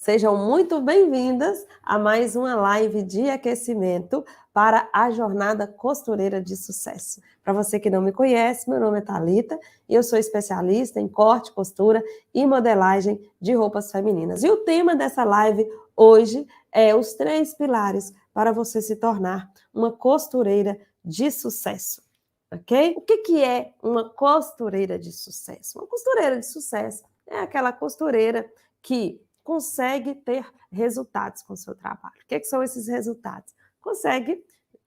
Sejam muito bem-vindas a mais uma live de aquecimento para a jornada costureira de sucesso. Para você que não me conhece, meu nome é Thalita e eu sou especialista em corte, costura e modelagem de roupas femininas. E o tema dessa live hoje é os 3 pilares para você se tornar uma costureira de sucesso. Ok? O que é uma costureira de sucesso? Uma costureira de sucesso é aquela costureira que consegue ter resultados com o seu trabalho. O que são esses resultados? Consegue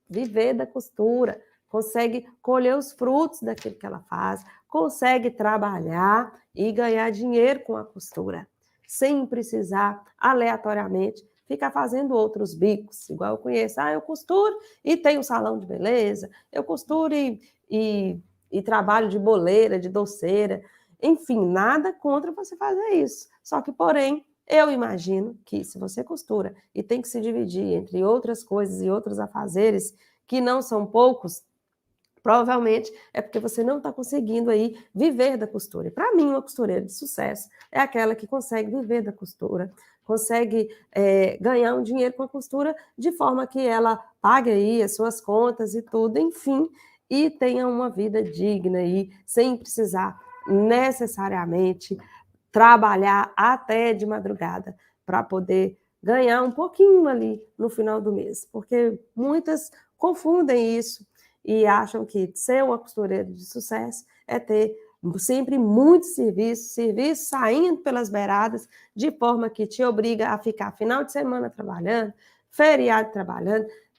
viver da costura, consegue colher os frutos daquilo que ela faz, consegue trabalhar e ganhar dinheiro com a costura, sem precisar, aleatoriamente, ficar fazendo outros bicos, igual eu conheço. Eu costuro e tenho um salão de beleza, eu costuro e trabalho de boleira, de doceira, enfim, nada contra você fazer isso. Só que, porém, eu imagino que se você costura e tem que se dividir entre outras coisas e outros afazeres, que não são poucos, provavelmente é porque você não está conseguindo aí viver da costura. E para mim, uma costureira de sucesso é aquela que consegue viver da costura, consegue ganhar um dinheiro com a costura de forma que ela pague aí as suas contas e tudo, enfim, e tenha uma vida digna aí, sem precisar necessariamente trabalhar até de madrugada para poder ganhar um pouquinho ali no final do mês, porque muitas confundem isso e acham que ser uma costureira de sucesso é ter sempre muito serviço saindo pelas beiradas, de forma que te obriga a ficar final de semana trabalhando, feriado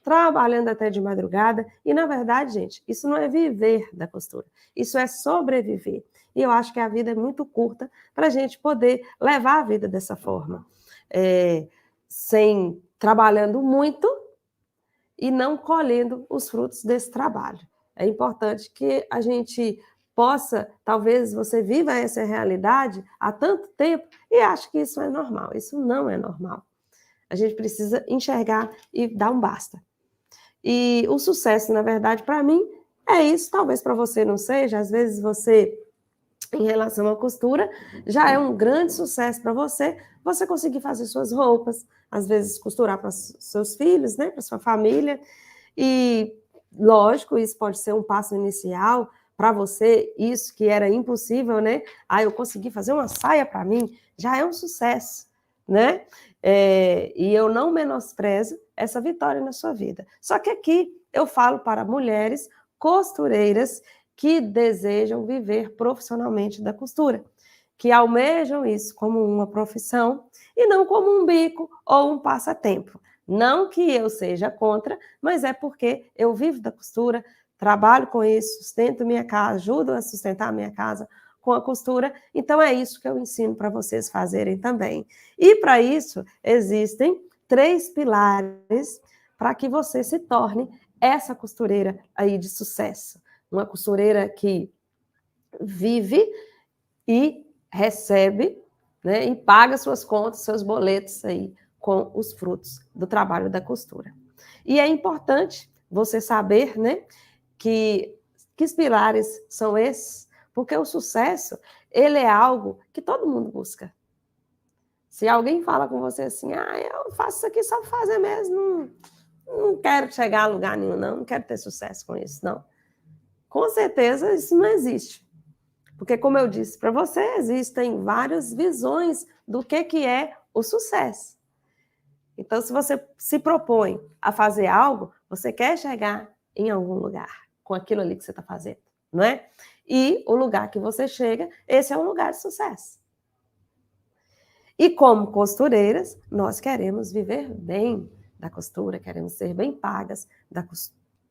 trabalhando até de madrugada, e na verdade, gente, isso não é viver da costura, isso é sobreviver. E eu acho que a vida é muito curta para a gente poder levar a vida dessa forma, sem trabalhando muito e não colhendo os frutos desse trabalho. É importante que a gente possa, talvez você viva essa realidade há tanto tempo e ache que isso é normal. Isso não é normal. A gente precisa enxergar e dar um basta. E o sucesso, na verdade, para mim, é isso. Talvez para você não seja. Às vezes você, em relação à costura, já é um grande sucesso para você conseguir fazer suas roupas, às vezes costurar para seus filhos, né, para sua família, e lógico, isso pode ser um passo inicial para você, isso que era impossível, né? Eu consegui fazer uma saia para mim, já é um sucesso, né? E eu não menosprezo essa vitória na sua vida. Só que aqui eu falo para mulheres costureiras que desejam viver profissionalmente da costura, que almejam isso como uma profissão e não como um bico ou um passatempo. Não que eu seja contra, mas é porque eu vivo da costura, trabalho com isso, sustento minha casa, ajudo a sustentar minha casa com a costura, então é isso que eu ensino para vocês fazerem também. E para isso existem 3 pilares para que você se torne essa costureira aí de sucesso. Uma costureira que vive e recebe, né, e paga suas contas, seus boletos aí com os frutos do trabalho da costura. E é importante você saber, né, que pilares são esses, porque o sucesso, ele é algo que todo mundo busca. Se alguém fala com você assim, eu faço isso aqui só para fazer mesmo, não quero chegar a lugar nenhum, não quero ter sucesso com isso, não. Com certeza isso não existe. Porque, como eu disse para você, existem várias visões do que é o sucesso. Então, se você se propõe a fazer algo, você quer chegar em algum lugar com aquilo ali que você está fazendo, não é? E o lugar que você chega, esse é um lugar de sucesso. E como costureiras, nós queremos viver bem da costura, queremos ser bem pagas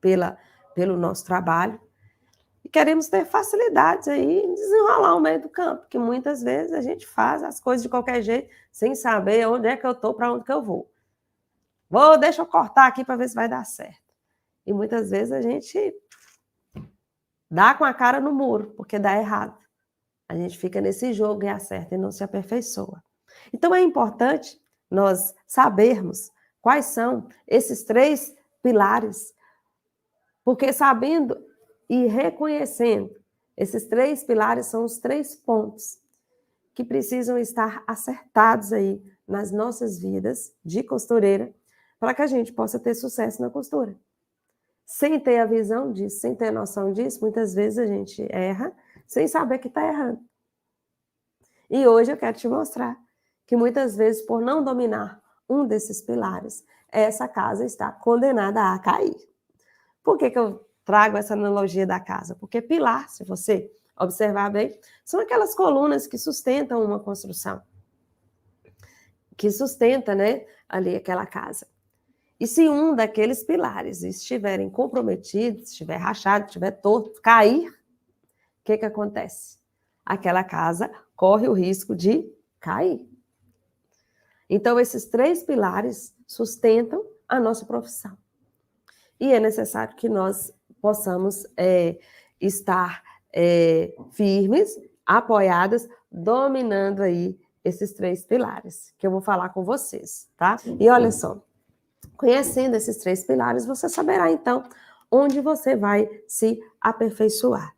pelo nosso trabalho. E queremos ter facilidades aí em desenrolar o meio do campo, que muitas vezes a gente faz as coisas de qualquer jeito, sem saber onde é que eu estou, para onde que eu vou. Deixa eu cortar aqui para ver se vai dar certo. E muitas vezes a gente dá com a cara no muro, porque dá errado. A gente fica nesse jogo e acerta e não se aperfeiçoa. Então é importante nós sabermos quais são esses 3 pilares, porque sabendo e reconhecendo esses 3 pilares são os 3 pontos que precisam estar acertados aí nas nossas vidas de costureira para que a gente possa ter sucesso na costura. Sem ter a visão disso, sem ter a noção disso, muitas vezes a gente erra sem saber que está errando. E hoje eu quero te mostrar que muitas vezes, por não dominar um desses pilares, essa casa está condenada a cair. Por que eu trago essa analogia da casa? Porque pilar, se você observar bem, são aquelas colunas que sustentam uma construção, que sustenta, né, ali aquela casa. E se um daqueles pilares estiverem comprometidos, estiver rachado, estiver torto, cair, o que acontece? Aquela casa corre o risco de cair. Então, esses 3 pilares sustentam a nossa profissão. E é necessário que nós possamos estar firmes, apoiadas, dominando aí esses 3 pilares, que eu vou falar com vocês, tá? E olha só, conhecendo esses 3 pilares, você saberá, então, onde você vai se aperfeiçoar.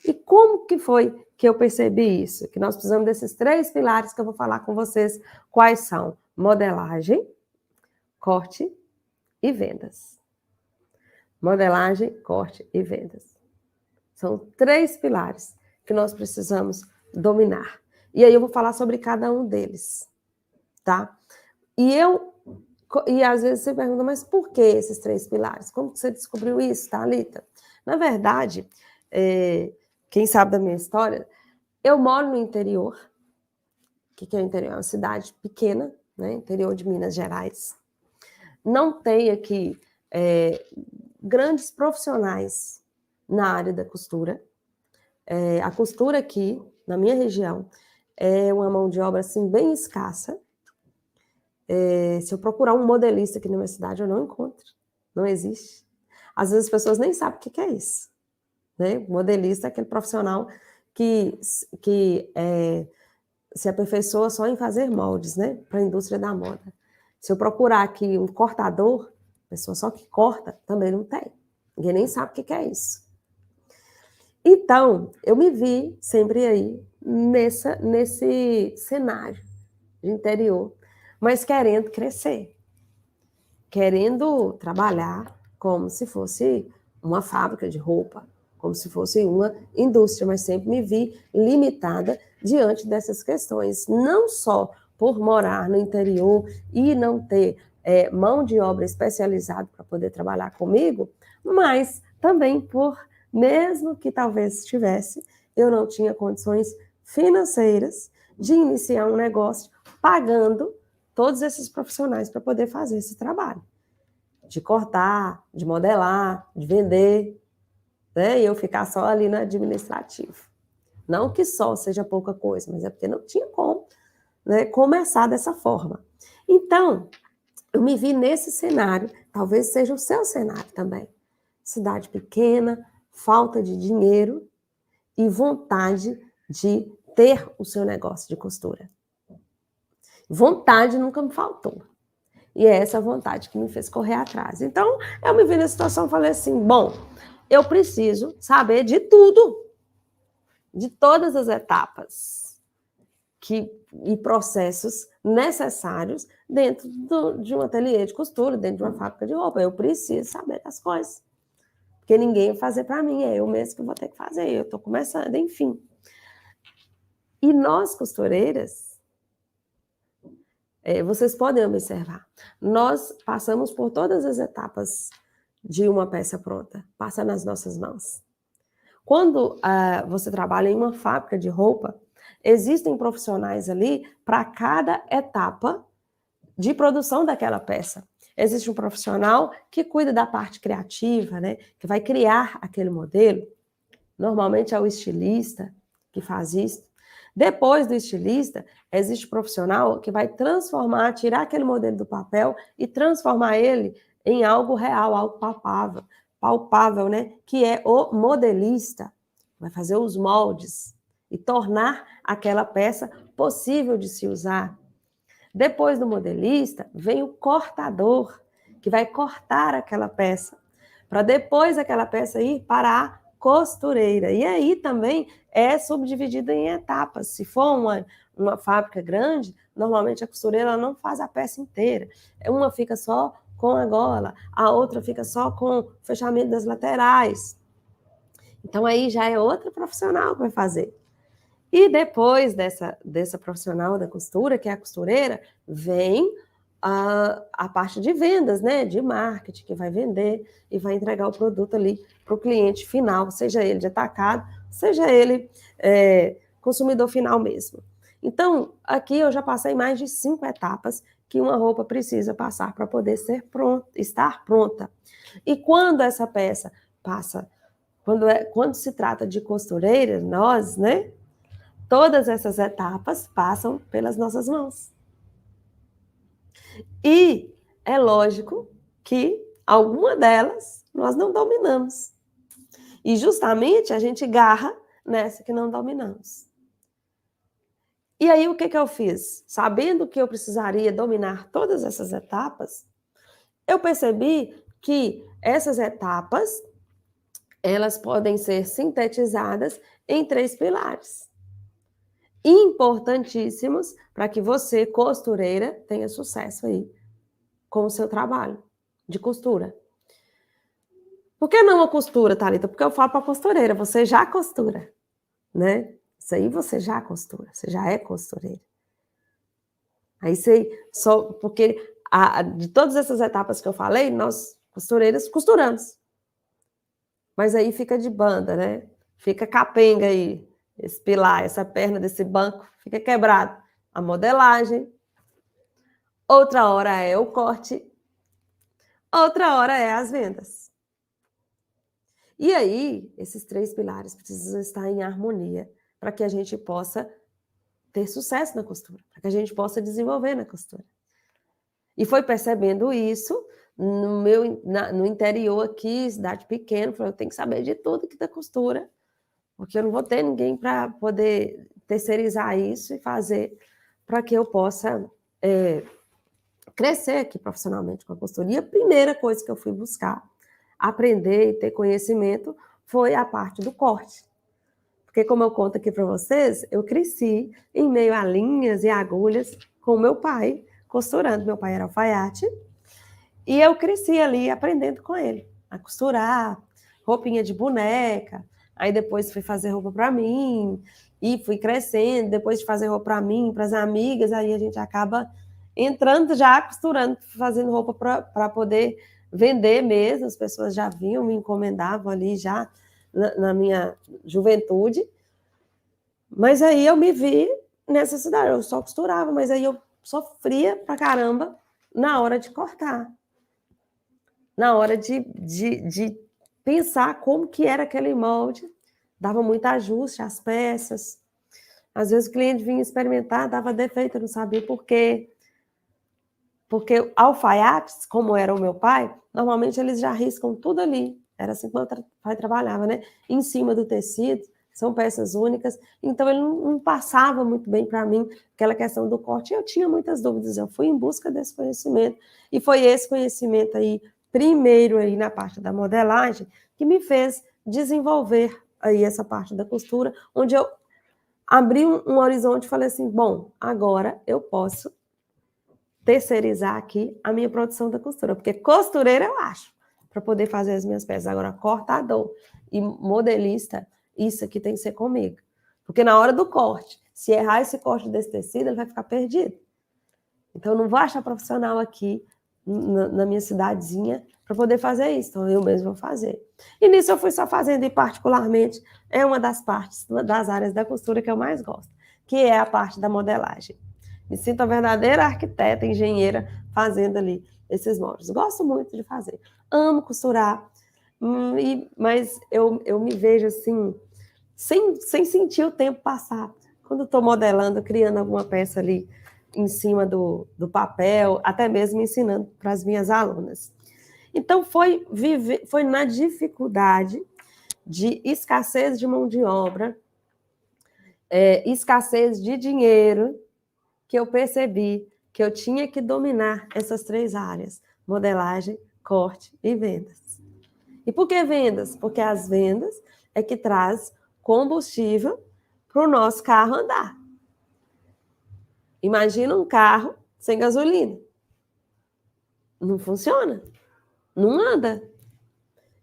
E como que foi que eu percebi isso? Que nós precisamos desses 3 pilares que eu vou falar com vocês. Quais são? Modelagem, corte e vendas. Modelagem, corte e vendas. São 3 pilares que nós precisamos dominar. E aí eu vou falar sobre cada um deles, tá? E às vezes você pergunta, mas por que esses 3 pilares? Como que você descobriu isso, Thalita? Na verdade, quem sabe da minha história, eu moro no interior. O que é o interior? É uma cidade pequena, né? Interior de Minas Gerais. Não tem aqui grandes profissionais na área da costura. A costura aqui, na minha região, é uma mão de obra assim, bem escassa. Se eu procurar um modelista aqui na minha cidade, eu não encontro. Não existe. Às vezes as pessoas nem sabem o que é isso. Né? Modelista é aquele profissional que se aperfeiçoa só em fazer moldes, né? Para a indústria da moda. Se eu procurar aqui um cortador, pessoa só que corta, também não tem. Ninguém nem sabe o que é isso. Então, eu me vi sempre aí nesse cenário de interior, mas querendo crescer, querendo trabalhar como se fosse uma fábrica de roupa, como se fosse uma indústria, mas sempre me vi limitada diante dessas questões, não só por morar no interior e não ter mão de obra especializada para poder trabalhar comigo, mas também por, mesmo que talvez tivesse, eu não tinha condições financeiras de iniciar um negócio pagando todos esses profissionais para poder fazer esse trabalho, de cortar, de modelar, de vender, né? E eu ficar só ali no administrativo. Não que só seja pouca coisa, mas é porque não tinha como, né, começar dessa forma. Então, eu me vi nesse cenário, talvez seja o seu cenário também. Cidade pequena, falta de dinheiro e vontade de ter o seu negócio de costura. Vontade nunca me faltou. E é essa vontade que me fez correr atrás. Então, eu me vi na situação e falei assim, bom, eu preciso saber de tudo, de todas as etapas e processos necessários dentro de um ateliê de costura, dentro de uma fábrica de roupa. Eu preciso saber das coisas. Porque ninguém vai fazer para mim, é eu mesmo que vou ter que fazer. Eu estou começando, enfim. E nós, costureiras, vocês podem observar, nós passamos por todas as etapas de uma peça pronta, passa nas nossas mãos. Quando você trabalha em uma fábrica de roupa, existem profissionais ali para cada etapa de produção daquela peça. Existe um profissional que cuida da parte criativa, né, que vai criar aquele modelo. Normalmente é o estilista que faz isso. Depois do estilista, existe um profissional que vai transformar, tirar aquele modelo do papel e transformar ele em algo real, algo palpável, né? Que é o modelista. Vai fazer os moldes e tornar aquela peça possível de se usar. Depois do modelista, vem o cortador, que vai cortar aquela peça, para depois aquela peça ir para a costureira. E aí também é subdividida em etapas. Se for uma fábrica grande, normalmente a costureira ela não faz a peça inteira. Uma fica só com a gola, a outra fica só com o fechamento das laterais. Então aí já é outra profissional que vai fazer. E depois dessa profissional da costura, que é a costureira, vem a parte de vendas, né? De marketing, que vai vender e vai entregar o produto ali para o cliente final, seja ele de atacado, seja ele consumidor final mesmo. Então, aqui eu já passei mais de 5 etapas que uma roupa precisa passar para poder estar pronta. E quando essa peça passa, quando se trata de costureira, nós, né? Todas essas etapas passam pelas nossas mãos. E é lógico que alguma delas nós não dominamos. E justamente a gente garra nessa que não dominamos. E aí o que eu fiz? Sabendo que eu precisaria dominar todas essas etapas, eu percebi que essas etapas elas podem ser sintetizadas em 3 pilares. Importantíssimos para que você, costureira, tenha sucesso aí com o seu trabalho de costura. Por que não a costura, Thalita? Porque eu falo para a costureira, você já costura, né? Isso aí você já costura, você já é costureira. Aí você só porque de todas essas etapas que eu falei, nós costureiras costuramos. Mas aí fica de banda, né? Fica capenga aí, esse pilar, essa perna desse banco fica quebrado. A modelagem, outra hora é o corte, outra hora é as vendas. E aí, esses 3 pilares precisam estar em harmonia para que a gente possa ter sucesso na costura, para que a gente possa desenvolver na costura. E foi percebendo isso no interior aqui, cidade pequena, falei, eu tenho que saber de tudo aqui da costura, porque eu não vou ter ninguém para poder terceirizar isso e fazer para que eu possa crescer aqui profissionalmente com a costura. E a primeira coisa que eu fui buscar, aprender e ter conhecimento, foi a parte do corte. Porque, como eu conto aqui para vocês, eu cresci em meio a linhas e agulhas com o meu pai, costurando. Meu pai era alfaiate, e eu cresci ali aprendendo com ele, a costurar, roupinha de boneca. Aí depois fui fazer roupa para mim, e fui crescendo, depois de fazer roupa para mim, para as amigas, aí a gente acaba entrando já, costurando, fazendo roupa para poder vender mesmo, as pessoas já vinham, me encomendavam ali já na minha juventude. Mas aí eu me vi nessa cidade, eu só costurava, mas aí eu sofria pra caramba na hora de cortar. Na hora de pensar como que era aquele molde, dava muito ajuste às peças. Às vezes o cliente vinha experimentar, dava defeito, eu não sabia por quê. Porque alfaiates, como era o meu pai, normalmente eles já riscam tudo ali. Era assim que meu pai trabalhava, né? Em cima do tecido, são peças únicas. Então ele não passava muito bem para mim aquela questão do corte. Eu tinha muitas dúvidas, eu fui em busca desse conhecimento. E foi esse conhecimento aí, primeiro aí na parte da modelagem, que me fez desenvolver aí essa parte da costura, onde eu abri um horizonte e falei assim, bom, agora eu posso terceirizar aqui a minha produção da costura, porque costureira eu acho, para poder fazer as minhas peças. Agora, cortador e modelista, isso aqui tem que ser comigo. Porque na hora do corte, se errar esse corte desse tecido, ele vai ficar perdido. Então, eu não vou achar profissional aqui na minha cidadezinha para poder fazer isso. Então, eu mesmo vou fazer. E nisso eu fui só fazendo, e particularmente, é uma das partes, das áreas da costura que eu mais gosto, que é a parte da modelagem. Me sinto uma verdadeira arquiteta, engenheira, fazendo ali esses moldes. Gosto muito de fazer. Amo costurar, mas eu me vejo assim, sem sentir o tempo passar. Quando estou modelando, criando alguma peça ali em cima do papel, até mesmo ensinando para as minhas alunas. Então, foi na dificuldade de escassez de mão de obra, escassez de dinheiro, que eu percebi que eu tinha que dominar essas 3 áreas: modelagem, corte e vendas. E por que vendas? Porque as vendas, é que traz combustível para o nosso carro andar. Imagina um carro sem gasolina. Não funciona, não anda.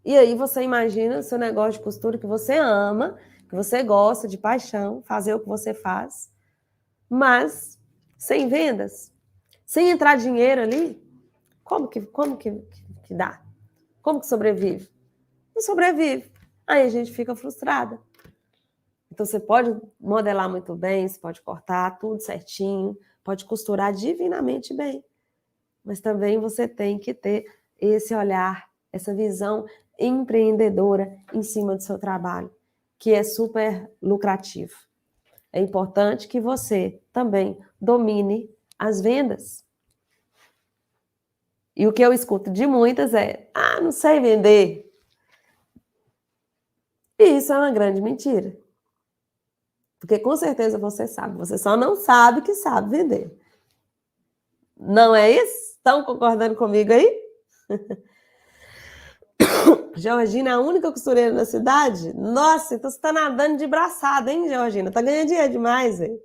E aí você imagina o seu negócio de costura que você ama, que você gosta de paixão, fazer o que você faz, mas sem vendas, sem entrar dinheiro ali, como que dá? Como que sobrevive? Não sobrevive. Aí a gente fica frustrada. Então você pode modelar muito bem, você pode cortar tudo certinho, pode costurar divinamente bem, mas também você tem que ter esse olhar, essa visão empreendedora em cima do seu trabalho, que é super lucrativo. É importante que você também domine as vendas. E o que eu escuto de muitas é: ah, não sei vender. E isso é uma grande mentira. Porque com certeza você sabe, você só não sabe que sabe vender. Não é isso? Estão concordando comigo aí? Georgina é a única costureira na cidade? Nossa, então você está nadando de braçada, hein, Georgina? Está ganhando dinheiro demais, hein?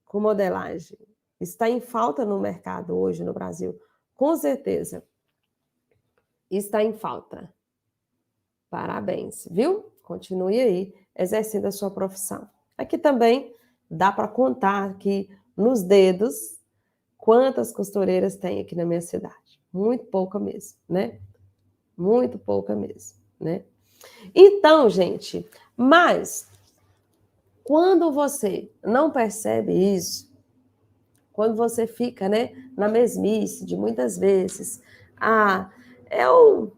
Com modelagem. Está em falta no mercado hoje no Brasil. Com certeza. Está em falta. Parabéns, viu? Continue aí exercendo a sua profissão. Aqui também dá para contar aqui nos dedos quantas costureiras tem aqui na minha cidade. Muito pouca mesmo, né? Muito pouca mesmo, né? Então, gente, mas quando você não percebe isso, quando você fica, né, na mesmice de muitas vezes, eu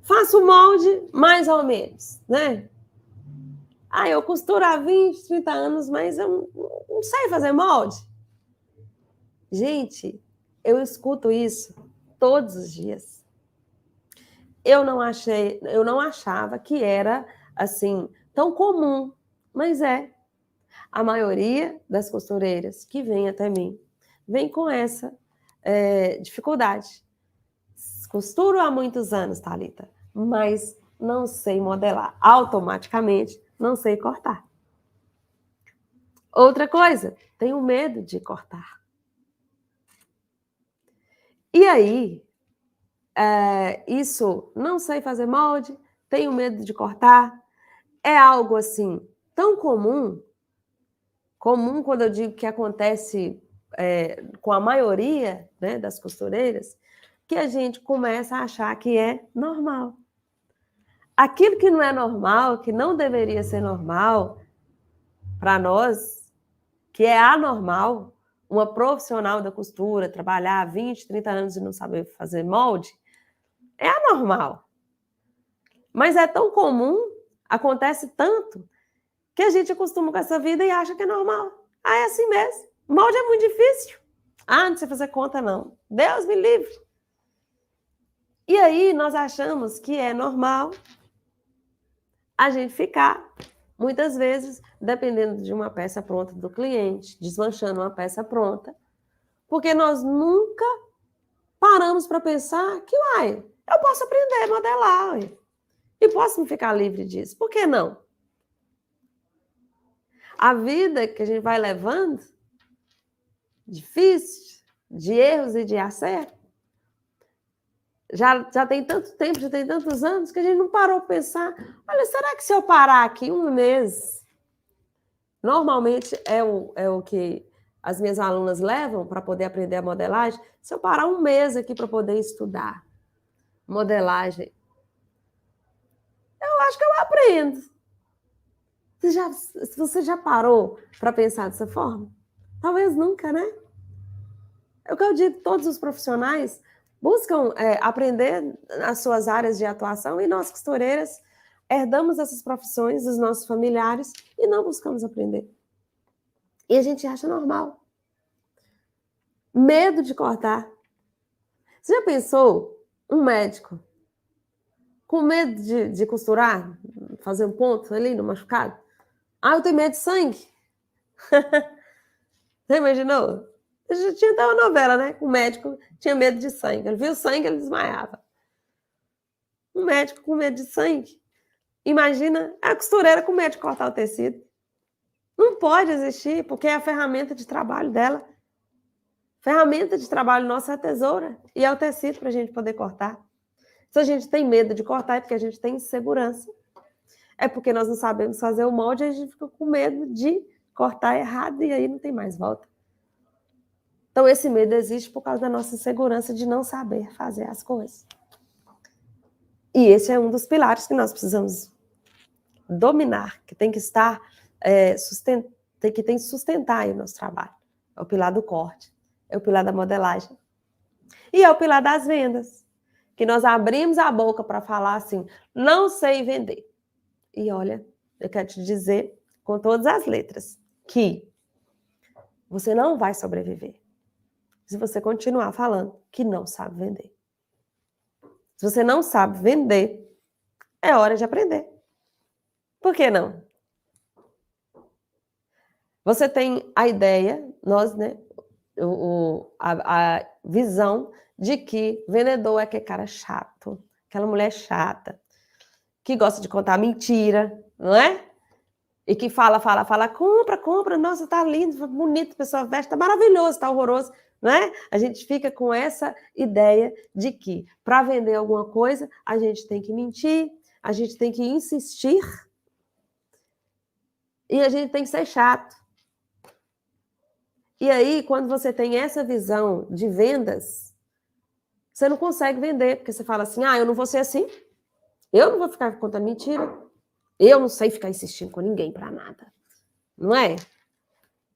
faço molde mais ou menos, né? Eu costuro há 20, 30 anos, mas eu não sei fazer molde. Gente, eu escuto isso todos os dias. Eu não achava que era assim tão comum, mas é. A maioria das costureiras que vem até mim vem com essa dificuldade. Costuro há muitos anos, Thalita, mas não sei modelar. Automaticamente, não sei cortar. Outra coisa, tenho medo de cortar. E aí, isso, não sei fazer molde, tenho medo de cortar, é algo assim tão comum quando eu digo que acontece com a maioria, né, das costureiras, que a gente começa a achar que é normal. Aquilo que não é normal, que não deveria ser normal para nós, que é anormal, uma profissional da costura, trabalhar 20, 30 anos e não saber fazer molde, é anormal. Mas é tão comum, acontece tanto, que a gente acostuma com essa vida e acha que é normal. É assim mesmo. Molde é muito difícil. Não sei fazer conta, não. Deus me livre. E aí nós achamos que é normal a gente ficar, muitas vezes, dependendo de uma peça pronta do cliente, desmanchando uma peça pronta, porque nós nunca paramos para pensar que, eu posso aprender a modelar, e posso me ficar livre disso. Por que não? A vida que a gente vai levando, difícil, de erros e de acertos, já tem tanto tempo, já tem tantos anos, que a gente não parou para pensar, olha, será que se eu parar aqui um mês, normalmente é o que as minhas alunas levam para poder aprender a modelagem, se eu parar um mês aqui para poder estudar modelagem, eu acho que eu aprendo. Você já parou para pensar dessa forma? Talvez nunca, né? É o que eu digo, todos os profissionais buscam aprender as suas áreas de atuação e nós, costureiras, herdamos essas profissões dos nossos familiares e não buscamos aprender. E a gente acha normal. Medo de cortar. Você já pensou um médico com medo de costurar, fazer um ponto ali no machucado? Eu tenho medo de sangue. Você imaginou? Já tinha até uma novela, né? O médico tinha medo de sangue. Ele viu sangue, ele desmaiava. Um médico com medo de sangue. Imagina a costureira com medo de cortar o tecido. Não pode existir, porque é a ferramenta de trabalho dela. Ferramenta de trabalho nossa é a tesoura e é o tecido para a gente poder cortar. Se a gente tem medo de cortar, é porque a gente tem insegurança. É porque nós não sabemos fazer o molde e a gente fica com medo de cortar errado e aí não tem mais volta. Então, esse medo existe por causa da nossa insegurança de não saber fazer as coisas. E esse é um dos pilares que nós precisamos dominar, que tem que estar, tem que sustentar aí o nosso trabalho. É o pilar do corte, é o pilar da modelagem. E é o pilar das vendas, que nós abrimos a boca para falar assim, não sei vender. E olha, eu quero te dizer, com todas as letras, que você não vai sobreviver se você continuar falando que não sabe vender. Se você não sabe vender, é hora de aprender. Por que não? Você tem a ideia, nós, né, a visão de que vendedor é aquele cara chato, aquela mulher chata, que gosta de contar mentira, não é? E que fala, compra, nossa, tá lindo, bonito, a pessoa veste, tá maravilhoso, tá horroroso, não é? A gente fica com essa ideia de que para vender alguma coisa, a gente tem que mentir, a gente tem que insistir e a gente tem que ser chato. E aí, quando você tem essa visão de vendas, você não consegue vender, porque você fala assim, eu não vou ser assim, eu não vou ficar contando mentira, eu não sei ficar insistindo com ninguém para nada, não é?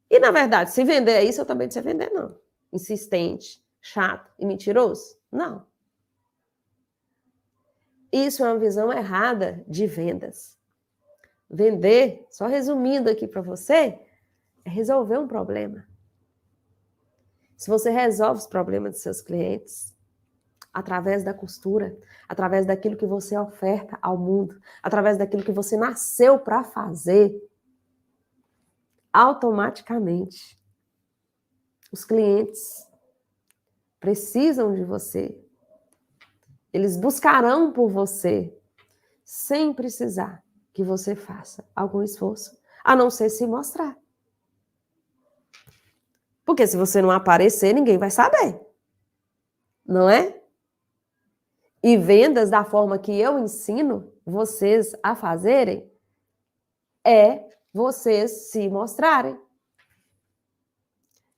E, na verdade, se vender é isso, eu também não sei vender, não. Insistente, chato e mentiroso? Não. Isso é uma visão errada de vendas. Vender, só resumindo aqui para você, é resolver um problema. Se você resolve os problemas dos seus clientes, através da costura, através daquilo que você oferta ao mundo, através daquilo que você nasceu para fazer, automaticamente os clientes precisam de você. Eles buscarão por você sem precisar que você faça algum esforço, a não ser se mostrar. Porque se você não aparecer, ninguém vai saber. Não é? E vendas da forma que eu ensino vocês a fazerem é vocês se mostrarem.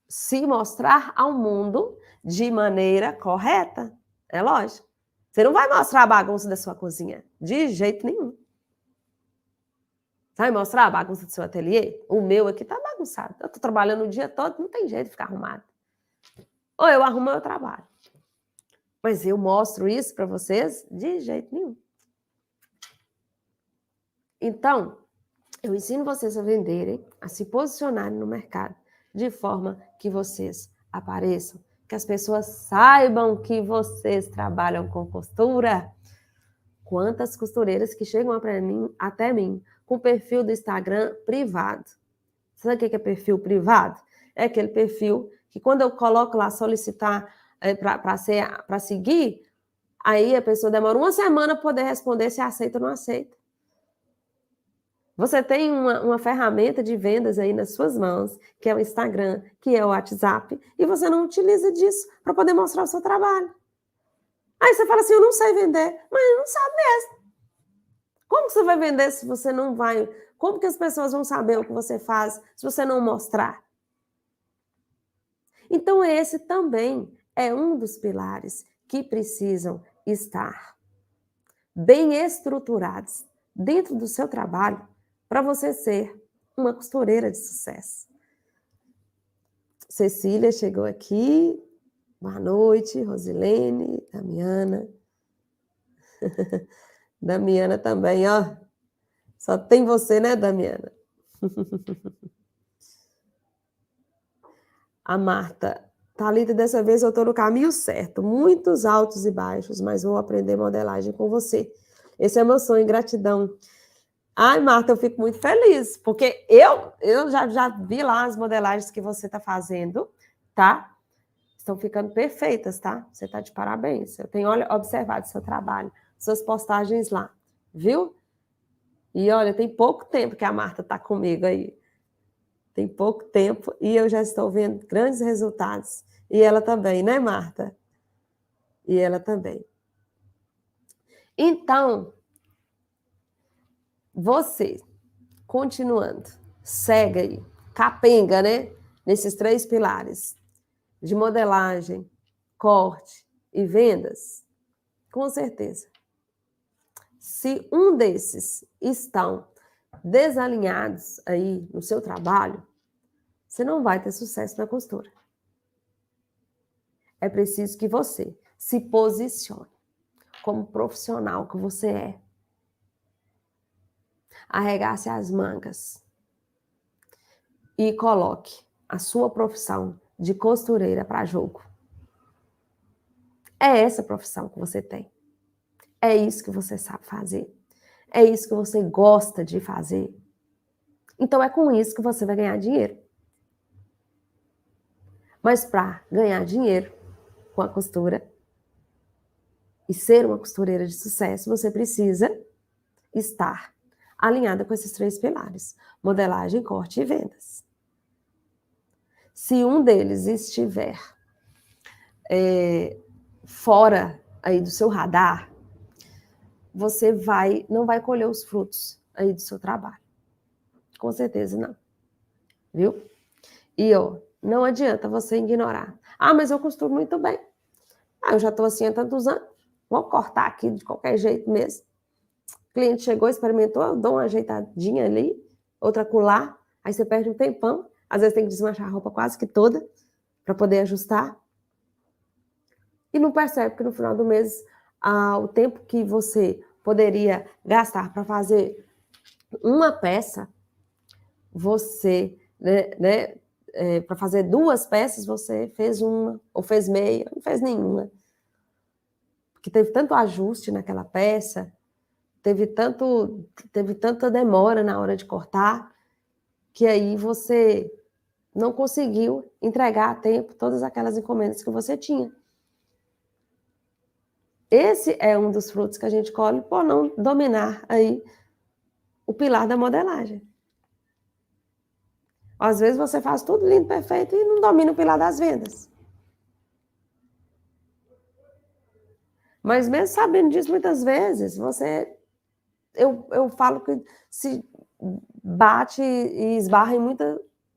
Se mostrar ao mundo de maneira correta. É lógico. Você não vai mostrar a bagunça da sua cozinha. De jeito nenhum. Vai mostrar a bagunça do seu ateliê? O meu aqui tá bagunçado. Eu tô trabalhando o dia todo, não tem jeito de ficar arrumado. Ou eu arrumo meu trabalho. Mas eu mostro isso para vocês? De jeito nenhum. Então, eu ensino vocês a venderem, a se posicionarem no mercado, de forma que vocês apareçam, que as pessoas saibam que vocês trabalham com costura. Quantas costureiras que chegam até mim com perfil do Instagram privado. Sabe o que é perfil privado? É aquele perfil que quando eu coloco lá solicitar para seguir, aí a pessoa demora uma semana para poder responder se aceita ou não aceita. Você tem uma ferramenta de vendas aí nas suas mãos, que é o Instagram, que é o WhatsApp, e você não utiliza disso para poder mostrar o seu trabalho. Aí você fala assim, eu não sei vender, mas não sabe mesmo. Como que você vai vender se você não vai? Como que as pessoas vão saber o que você faz se você não mostrar? Então esse também é um dos pilares que precisam estar bem estruturados dentro do seu trabalho para você ser uma costureira de sucesso. Cecília chegou aqui. Boa noite, Rosilene, Damiana. Damiana também, ó. Só tem você, né, Damiana? A Marta. Thalita, dessa vez eu estou no caminho certo. Muitos altos e baixos, mas vou aprender modelagem com você. Esse é meu sonho, gratidão. Ai, Marta, eu fico muito feliz, porque eu já vi lá as modelagens que você está fazendo, tá? Estão ficando perfeitas, tá? Você está de parabéns. Eu tenho observado seu trabalho, suas postagens lá, viu? E olha, tem pouco tempo que a Marta está comigo aí. Tem pouco tempo e eu já estou vendo grandes resultados. E ela também, né, Marta? E ela também. Então, você, continuando, segue aí, capenga, né? Nesses 3 pilares de modelagem, corte e vendas, com certeza. Se um desses estão desalinhados aí no seu trabalho, você não vai ter sucesso na costura. É preciso que você se posicione como profissional que você é. Arregace as mangas e coloque a sua profissão de costureira para jogo. É essa profissão que você tem. É isso que você sabe fazer. É isso que você gosta de fazer. Então é com isso que você vai ganhar dinheiro. Mas para ganhar dinheiro com a costura e ser uma costureira de sucesso, você precisa estar alinhada com esses 3 pilares: modelagem, corte e vendas. Se um deles estiver fora aí do seu radar, você não vai colher os frutos aí do seu trabalho. Com certeza não. Viu? E não adianta você ignorar. Ah, mas eu costuro muito bem. Ah, eu já estou assim há tantos anos. Vou cortar aqui de qualquer jeito mesmo. O cliente chegou, experimentou, eu dou uma ajeitadinha ali, outra colar, aí você perde um tempão. Às vezes tem que desmanchar a roupa quase que toda para poder ajustar. E não percebe que no final do mês, o tempo que você poderia gastar para fazer uma peça, você, para fazer 2 peças, você fez uma, ou fez meia, não fez nenhuma. Porque teve tanto ajuste naquela peça, teve tanta demora na hora de cortar, que aí você não conseguiu entregar a tempo todas aquelas encomendas que você tinha. Esse é um dos frutos que a gente colhe por não dominar aí o pilar da modelagem. Às vezes você faz tudo lindo, perfeito e não domina o pilar das vendas. Mas mesmo sabendo disso, muitas vezes, eu falo que se bate e esbarra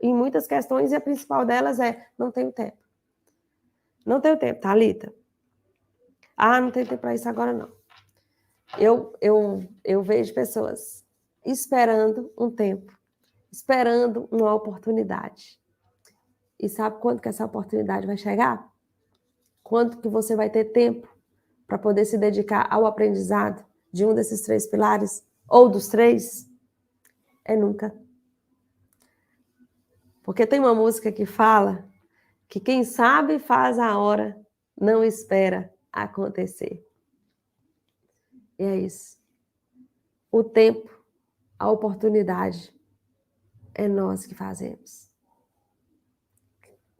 em muitas questões e a principal delas é: não tenho tempo. Não tenho tempo, Thalita. Ah, não tenho tempo para isso agora, não. Eu vejo pessoas esperando um tempo, esperando uma oportunidade. E sabe quando que essa oportunidade vai chegar? Quanto que você vai ter tempo para poder se dedicar ao aprendizado de um desses 3 pilares, ou dos 3? É nunca. Porque tem uma música que fala que quem sabe faz a hora, não espera acontecer. E é isso. O tempo, a oportunidade, é nós que fazemos.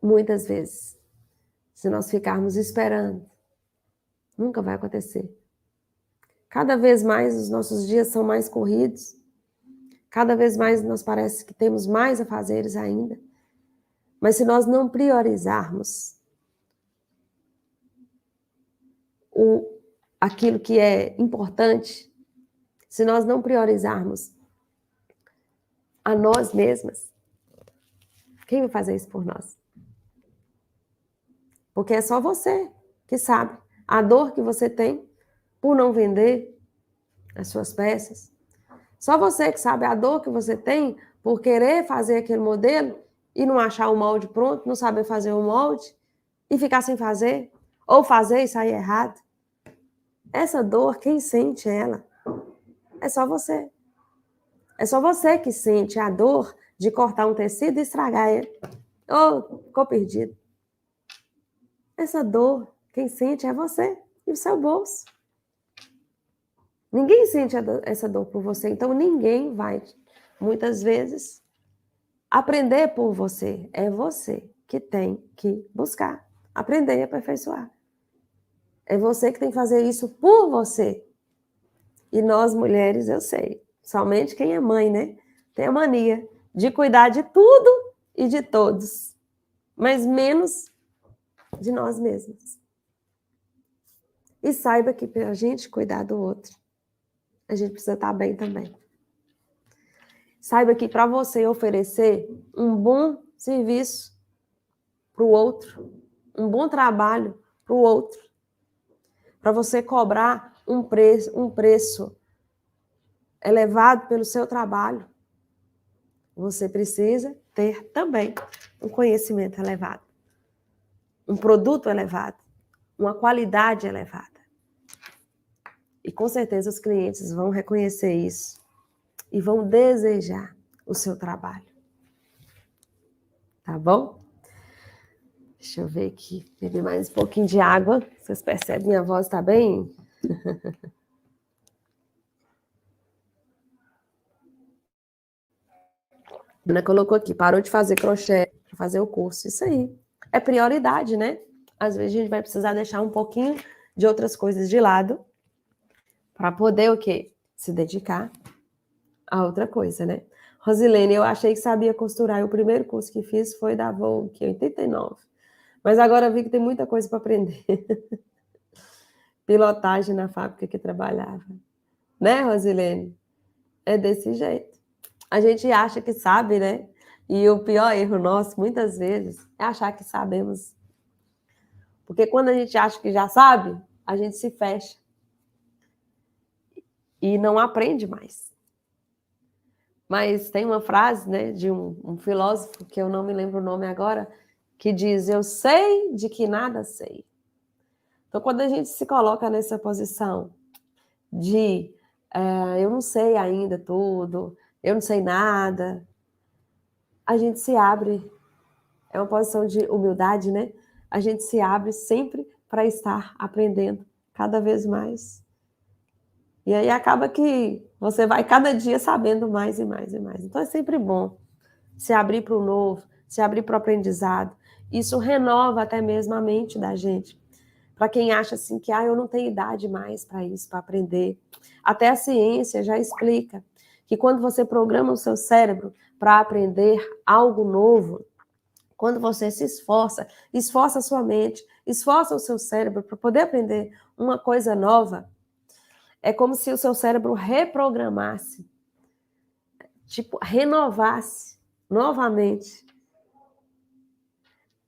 Muitas vezes, se nós ficarmos esperando, nunca vai acontecer. Cada vez mais os nossos dias são mais corridos, cada vez mais nos parece que temos mais a fazeres ainda. Mas se nós não priorizarmos aquilo que é importante, se nós não priorizarmos a nós mesmas, quem vai fazer isso por nós? Porque é só você que sabe a dor que você tem por não vender as suas peças. Só você que sabe a dor que você tem por querer fazer aquele modelo e não achar o molde pronto, não saber fazer o molde e ficar sem fazer, ou fazer e sair errado. Essa dor, quem sente ela? É só você. É só você que sente a dor de cortar um tecido e estragar ele. Ou ficou perdido. Essa dor, quem sente é você e o seu bolso. Ninguém sente essa dor por você, então ninguém vai, muitas vezes, aprender por você. É você que tem que buscar, aprender e aperfeiçoar. É você que tem que fazer isso por você. E nós, mulheres, eu sei, Somente quem é mãe, né? Tem a mania de cuidar de tudo e de todos, mas menos de nós mesmos. E saiba que para a gente cuidar do outro, a gente precisa estar bem também. Saiba que para você oferecer um bom serviço para o outro, um bom trabalho para o outro, para você cobrar um preço elevado pelo seu trabalho, você precisa ter também um conhecimento elevado, um produto elevado, uma qualidade elevada. E com certeza os clientes vão reconhecer isso e vão desejar o seu trabalho. Tá bom? Deixa eu ver aqui, beber mais um pouquinho de água. Vocês percebem, minha voz está bem? Ana colocou aqui, parou de fazer crochê para fazer o curso. Isso aí. É prioridade, né? Às vezes a gente vai precisar deixar um pouquinho de outras coisas de lado para poder o quê? Se dedicar a outra coisa, né? Rosilene, eu achei que sabia costurar. E o primeiro curso que fiz foi da Vogue, em 89. Mas agora vi que tem muita coisa para aprender. Pilotagem na fábrica que trabalhava. Né, Rosilene? É desse jeito. A gente acha que sabe, né? E o pior erro nosso, muitas vezes, é achar que sabemos. Porque quando a gente acha que já sabe, a gente se fecha. E não aprende mais. Mas tem uma frase, né, de um filósofo, que eu não me lembro o nome agora, que diz, eu sei de que nada sei. Então, quando a gente se coloca nessa posição de eu não sei ainda tudo, eu não sei nada, a gente se abre, é uma posição de humildade, né? A gente se abre sempre para estar aprendendo cada vez mais. E aí acaba que você vai cada dia sabendo mais e mais e mais. Então é sempre bom se abrir para o novo, se abrir para o aprendizado. Isso renova até mesmo a mente da gente. Para quem acha assim que eu não tenho idade mais para isso, para aprender. Até a ciência já explica que quando você programa o seu cérebro para aprender algo novo, quando você se esforça a sua mente, esforça o seu cérebro para poder aprender uma coisa nova, é como se o seu cérebro reprogramasse, tipo, renovasse novamente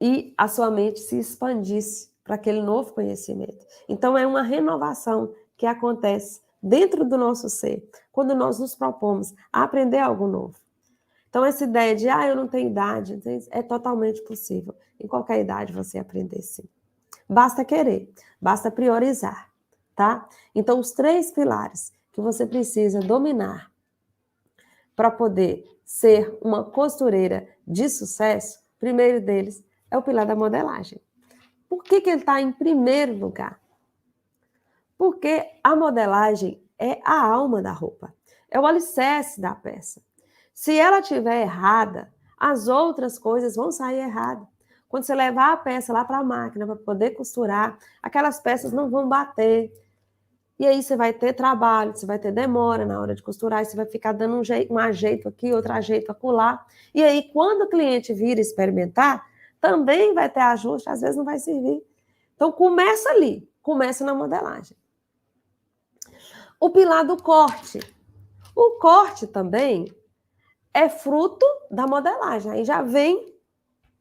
e a sua mente se expandisse para aquele novo conhecimento. Então, é uma renovação que acontece dentro do nosso ser, quando nós nos propomos a aprender algo novo. Então, essa ideia de, eu não tenho idade, é totalmente possível. Em qualquer idade você aprender, sim. Basta querer, basta priorizar, tá? Então, os 3 pilares que você precisa dominar para poder ser uma costureira de sucesso, o primeiro deles é o pilar da modelagem. Por que ele está em primeiro lugar? Porque a modelagem é a alma da roupa, é o alicerce da peça. Se ela estiver errada, as outras coisas vão sair erradas. Quando você levar a peça lá para a máquina para poder costurar, aquelas peças não vão bater. E aí você vai ter trabalho, você vai ter demora na hora de costurar, você vai ficar dando um ajeito aqui, outro ajeito acolá. E aí, quando o cliente vir experimentar, também vai ter ajuste, às vezes não vai servir. Então, começa ali, começa na modelagem. O pilar do corte. O corte também é fruto da modelagem. Aí já vem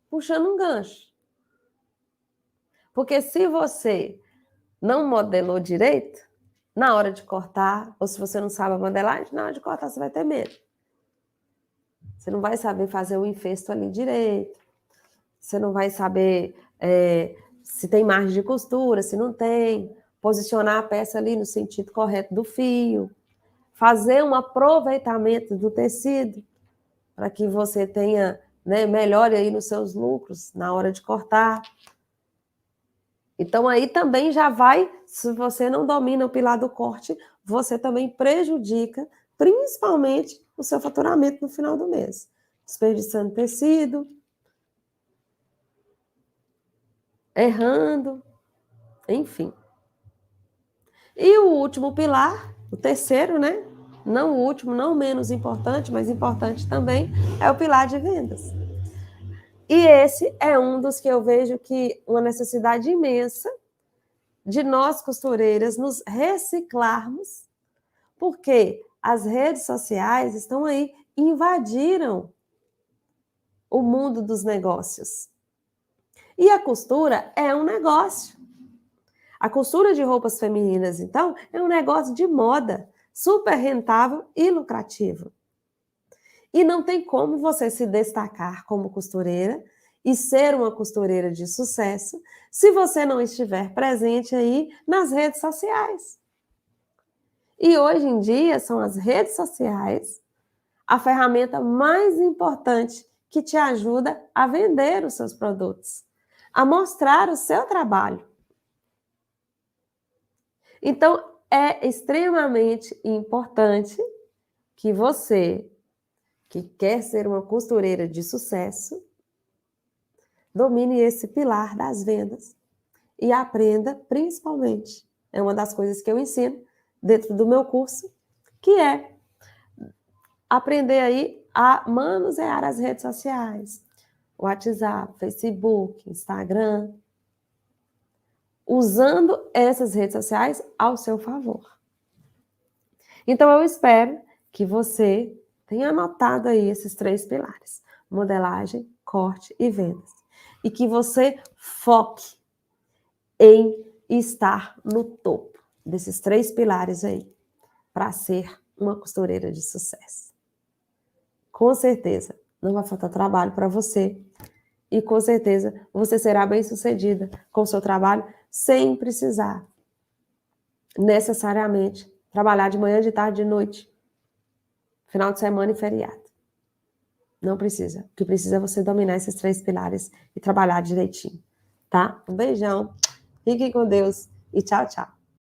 puxando um gancho. Porque se você não modelou direito, na hora de cortar, ou se você não sabe a modelagem, na hora de cortar você vai ter medo. Você não vai saber fazer o enfesto ali direito. Você não vai saber se tem margem de costura, se não tem. Posicionar a peça ali no sentido correto do fio. Fazer um aproveitamento do tecido para que você tenha, né, melhore aí nos seus lucros na hora de cortar. Então, aí também já vai, se você não domina o pilar do corte, você também prejudica, principalmente, o seu faturamento no final do mês. Desperdiçando tecido, errando, enfim. E o último pilar, o terceiro, né? não o último, não menos importante, mas importante também, é o pilar de vendas. E esse é um dos que eu vejo que uma necessidade imensa de nós, costureiras, nos reciclarmos, porque as redes sociais estão aí, invadiram o mundo dos negócios. E a costura é um negócio. A costura de roupas femininas, então, é um negócio de moda, super rentável e lucrativo. E não tem como você se destacar como costureira e ser uma costureira de sucesso se você não estiver presente aí nas redes sociais. E hoje em dia são as redes sociais a ferramenta mais importante que te ajuda a vender os seus produtos, a mostrar o seu trabalho. Então, é extremamente importante que você, que quer ser uma costureira de sucesso, domine esse pilar das vendas e aprenda, principalmente, é uma das coisas que eu ensino dentro do meu curso, que é aprender aí a manusear as redes sociais, WhatsApp, Facebook, Instagram, usando essas redes sociais ao seu favor. Então, eu espero que você tenha anotado aí esses 3 pilares: modelagem, corte e vendas. E que você foque em estar no topo desses 3 pilares aí, para ser uma costureira de sucesso. Com certeza, não vai faltar trabalho para você. E com certeza você será bem-sucedida com o seu trabalho sem precisar necessariamente trabalhar de manhã, de tarde, de noite, final de semana e feriado. Não precisa. O que precisa é você dominar esses 3 pilares e trabalhar direitinho, tá? Um beijão, fiquem com Deus e tchau, tchau.